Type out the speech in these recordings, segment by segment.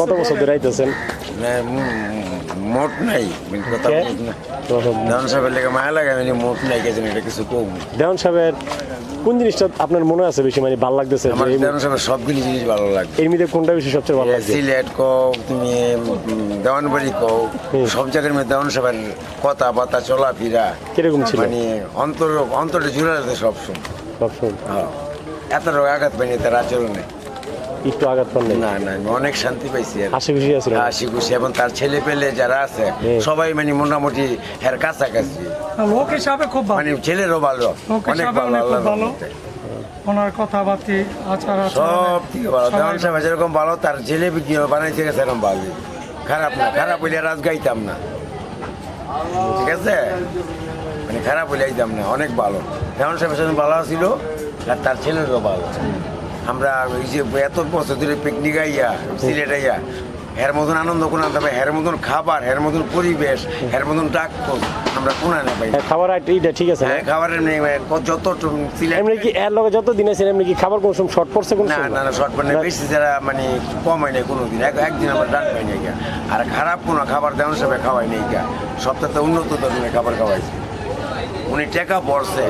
কত বছর ধরে আইতেছেন? মোট নাই কথা কে? না দেওয়ান সাহেবের লেগে মায়া লাগে আমি মোট নাই গেছেন এটা কিছু কম দেওয়ান সাহেবের কোন জিনিসটা আপনার মনে আছে বেশি, মানে ভালো লাগতেছে? আমার দেওয়ান সাহেবের সবগুলি জিনিস ভালো লাগে। এর মধ্যে কোনটা বেশি সবচেয়ে ভালো লাগছে? সিলেট কও তুমি দেওয়ানবাড়ি কও সব জায়গার মধ্যে দেওয়ান সাহেবের কথা বার্তা চলাফেরা কিরকম ছিল? মানে অন্তরে জুড়ে আছে সবসময়। সবসময় এত আঘাত পাইনি তার আচরণে, একটু আঘাত পান নাই? না না আমি অনেক শান্তি পাইছি আর হাসি খুশি আছে? হাসি খুশি এবং তার ছেলে পেলে যারা আছে সবাই মানে মোটামুটি এর কাছাকাছি, লোক হিসাবে খুব ভালো, মানে ছেলেরও ভালো, লোক অনেক হিসাবে ভালো অনেক আল্লাহর ভালো। রহমতে। ওনার কথাবার্তি আচার সব থেকে ভালো দেওয়ান সাহেব যেরকম ভালো তার জিলেবি কি বানাইতে গেছে এরকম ভালো, খারাপ না, খারাপ হইলে রাজ গাইতাম না, ঠিক আছে মানে খারাপ হইলে আইতাম না, অনেক ভালো দেওয়ান সাহেব সেদিন ভালো ছিল আর তার ছেলেরও ভালো। আমরা এই যে এত বছর ধরে পিকনিক আইয়া সিলেট আইয়া এর মতন আনন্দ কোন আনতে পারি, এর মতন খাবার, এর মতন পরিবেশ, এর মতন ডাক আমরা কোনা না পাই। খাবার এইটা ঠিক আছে? হ্যাঁ খাবারের নেই যত সিলেট এমনি কি এর লগে যত দিন আছেন এমনি কি খাবার কোন সময় শর্ট পড়ছে? কোন না সময়? না না শর্ট মানে বেশি যারা মানে কম হয় নাই কোনোদিন, একদিন আমরা ডাক পাই নাই গা। আর খারাপ কোনো খাবার দেওয়ার হিসাবে খাওয়াই নেই গা, সপ্তাহে উন্নত ধরনের খাবার খাওয়াইছে। উনি টাকা পড়ছে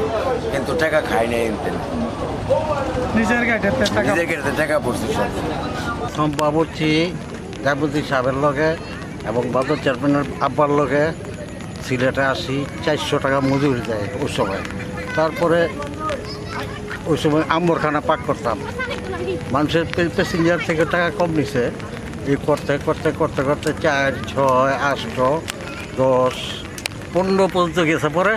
কিন্তু টাকা খায় নাই, নিজের গাড়িতে টাকা নিজের ক্ষেত্রে টাকা পড়ছে সব। সম্ভব হচ্ছে ডাবুদ্দিন সাহেবের লগে এবং বাদর চেয়ারম্যানের আব্বার লগে সিলেটে আসি 400 টাকা মজুরি দেয় ওই সময়। তারপরে ওই সময় আম্বরখানা পাক করতাম, মানুষের প্যাসেঞ্জার থেকে টাকা কম নিছে। এই করতে করতে করতে করতে 4, 6, 8, 10, 15 পর্যন্ত গেছে। পরে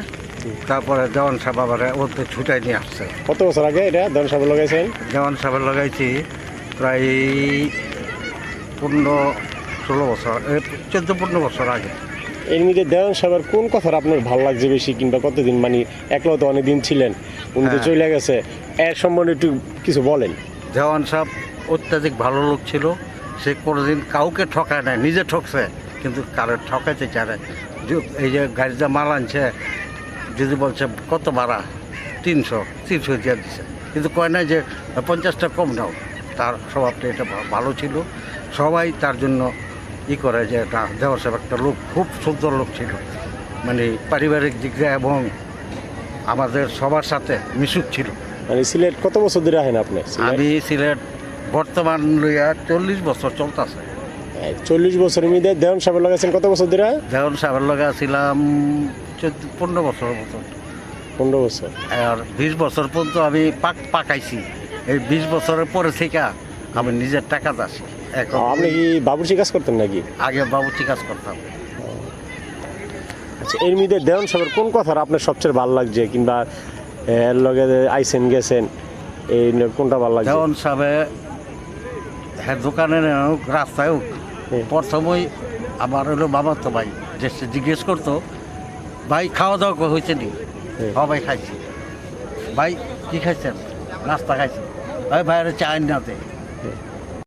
তারপরে দেওয়ান সাহেব আবার ওদের ছুটাই নিয়ে আসছে। কত বছর আগে এটা দেওয়ান সাহেব লাগাইছেন? দেওয়ান সাহেবের লাগাইছি প্রায় 15-16 বছর, 14-15 বছর আগে। এর মধ্যে দেওয়ান সাহেবের কোন কথাটা আপনার ভালো লাগছে বেশি, কিংবা কতদিন মানে একলা তো অনেকদিন ছিলেন, উনি তো চলে গেছে, এর সম্বন্ধে একটু কিছু বলেন। দেওয়ান সাহেব অত্যাধিক ভালো লোক ছিল, সে কোনোদিন কাউকে ঠকায় নাই, নিজে ঠকছে কিন্তু কারো ঠকাইতে চায় না। এই যে গাড়িতে মাল আনছে, যদি বলছে কত ভাড়া 300 দিয়ে দিচ্ছে, কিন্তু কয় না যে 50টা কম নাও। তার স্বভাবটা এটা ভালো ছিল, সবাই তার জন্য করে যে এটা দেওয়ার সাহেব একটা লোক, খুব সুন্দর লোক ছিল, মানে পারিবারিক দিক দিয়ে এবং আমাদের সবার সাথে মিশুক ছিল। মানে সিলেট কত বছর ধরে আছেন আপনি? আমি সিলেট বর্তমান লইয়া 40 বছর চলতেছে। 40 বছরের মধ্যে দেওয়ান সাহেব লাগাইছেন কত বছর ধরে? দেওয়ান সাহেবের লগে ছিলাম 15 বছর মতো। 15 বছর। আর 20 বছর পর্যন্ত আমি পাকাইছি। এই 20 বছরের পরে থেকে আমি নিজের টাকা আসি। এখন আপনি কি বাবুর্চি কাজ করতেন নাকি? আগে বাবুর্চি কাজ করতাম। আচ্ছা, এর মধ্যে দেওয়ান সাহেবের কোন কথাটা আপনার সবচেয়ে ভালো লাগছে, কিংবা এর লগে আইসেন গেছেন, এই কোনটা ভালো লাগছে? দেওয়ান সাহেব হ্যাঁ দোকানে হোক রাস্তায় হোক, প্রথমেই আমার হলো বাবা তো ভাই যে জিজ্ঞেস করতো, ভাই খাওয়া দাওয়া হয়েছে নি? হ্যাঁ ভাই খাইছি। ভাই কী খাইছেন? নাস্তা খাইছি। ভাই ভাইয়ের চা আইন না দে।